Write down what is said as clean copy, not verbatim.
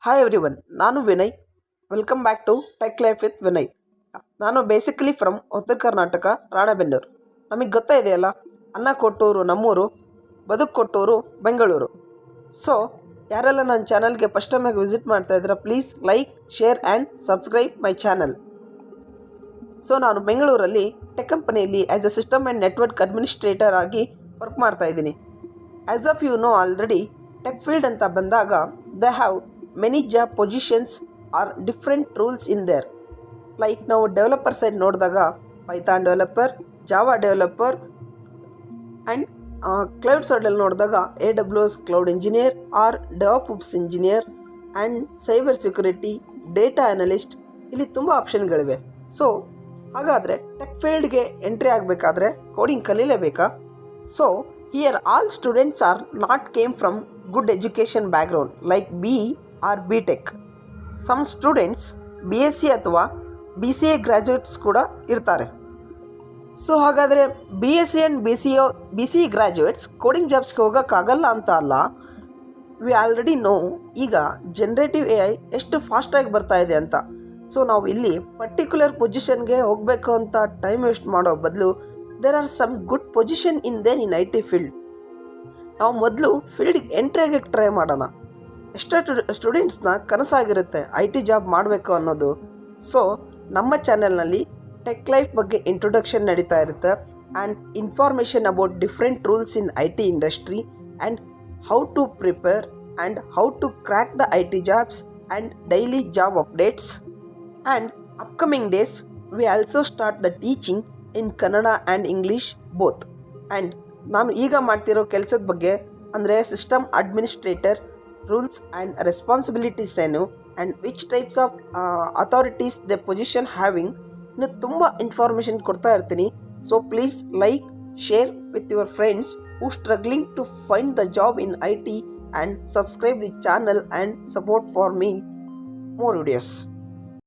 Hi everyone, ನಾನು Vinay. Welcome back to tech life with Vinay. ನಾನು basically from ಉತ್ತರ ಕರ್ನಾಟಕ, ರಾಣೆಬೆನ್ನೂರು. ನಮಗೆ ಗೊತ್ತಾ ಇದೆಯಲ್ಲ, ಅನ್ನ ಕೊಟ್ಟೂರು ನಮ್ಮೂರು, ಬದುಕು ಕೊಟ್ಟೂರು ಬೆಂಗಳೂರು. ಸೊ ಯಾರೆಲ್ಲ ನನ್ನ ಚಾನಲ್ಗೆ ಫಸ್ಟ್ ಟೈಮಾಗಿ ವಿಸಿಟ್ ಮಾಡ್ತಾ ಇದ್ದೀರಾ, please like, share and subscribe my channel. So ನಾನು ಬೆಂಗಳೂರಲ್ಲಿ ಟೆಕ್ ಕಂಪನಿಯಲ್ಲಿ as a system and network administrator ಆಗಿ ವರ್ಕ್ ಮಾಡ್ತಾ ಇದ್ದೀನಿ. As of you know already, tech field ಅಂತ ಬಂದಾಗ they have many job positions are different roles in there. Like ನಾವು developer side ನೋಡಿದಾಗ Python developer, Java developer and cloud ಸೈಡಲ್ಲಿ ನೋಡಿದಾಗ AWS cloud engineer or DevOps engineer and cyber security, data analyst, ಇಲ್ಲಿ ತುಂಬ ಆಪ್ಷನ್ಗಳಿವೆ. So ಹಾಗಾದರೆ tech ಫೀಲ್ಡ್ಗೆ entry ಆಗಬೇಕಾದ್ರೆ ಕೋಡಿಂಗ್ ಕಲೀಲೇಬೇಕಾ? So here all students are not came from good education background like or B tech. Some students BSc ಅಥವಾ BCA graduates ಕೂಡ ಇರ್ತಾರೆ. ಸೊ ಹಾಗಾದರೆ BSc and BCA graduates coding ಜಾಬ್ಸ್ಗೆ ಹೋಗೋಕ್ಕಾಗಲ್ಲ ಅಂತ ಅಲ್ಲ. ವಿ ಆಲ್ರೆಡಿ ನೋ ಈಗ ಜನರೇಟಿವ್ AI ಎಷ್ಟು ಫಾಸ್ಟಾಗಿ ಬರ್ತಾ ಇದೆ ಅಂತ. ಸೊ ನಾವು ಇಲ್ಲಿ ಪರ್ಟಿಕ್ಯುಲರ್ ಪೊಸಿಷನ್ಗೆ ಹೋಗಬೇಕು ಅಂತ ಟೈಮ್ ವೇಸ್ಟ್ ಮಾಡೋ ಬದಲು there are some good position in IT field. ನಾವು ಮೊದಲು ಫೀಲ್ಡಿಗೆ ಎಂಟ್ರಿ ಆಗಕ್ಕೆ ಟ್ರೈ ಮಾಡೋಣ. ಎಷ್ಟೋ ಸ್ಟೂಡೆಂಟ್ಸ್ನ ಕನಸಾಗಿರುತ್ತೆ IT ಜಾಬ್ ಮಾಡಬೇಕು ಅನ್ನೋದು. ಸೊ ನಮ್ಮ ಚಾನೆಲ್ನಲ್ಲಿ ಟೆಕ್ ಲೈಫ್ ಬಗ್ಗೆ ಇಂಟ್ರೊಡಕ್ಷನ್ ನಡೀತಾ ಇರುತ್ತೆ and information about different rules in IT industry and how to prepare and how to crack the IT jobs and daily job updates. And upcoming days we also start the teaching in Kannada and English both. And ನಾನು ಈಗ ಮಾಡ್ತಿರೋ ಕೆಲಸದ ಬಗ್ಗೆ ಅಂದರೆ system administrator, rules and responsibilities ಏನು and which types of authorities the position having, ಇನ್ನು ತುಂಬ information ಕೊಡ್ತಾ ಇರ್ತೀನಿ. So please like, share with your friends who struggling to find the job in IT and subscribe the channel and support for me more videos.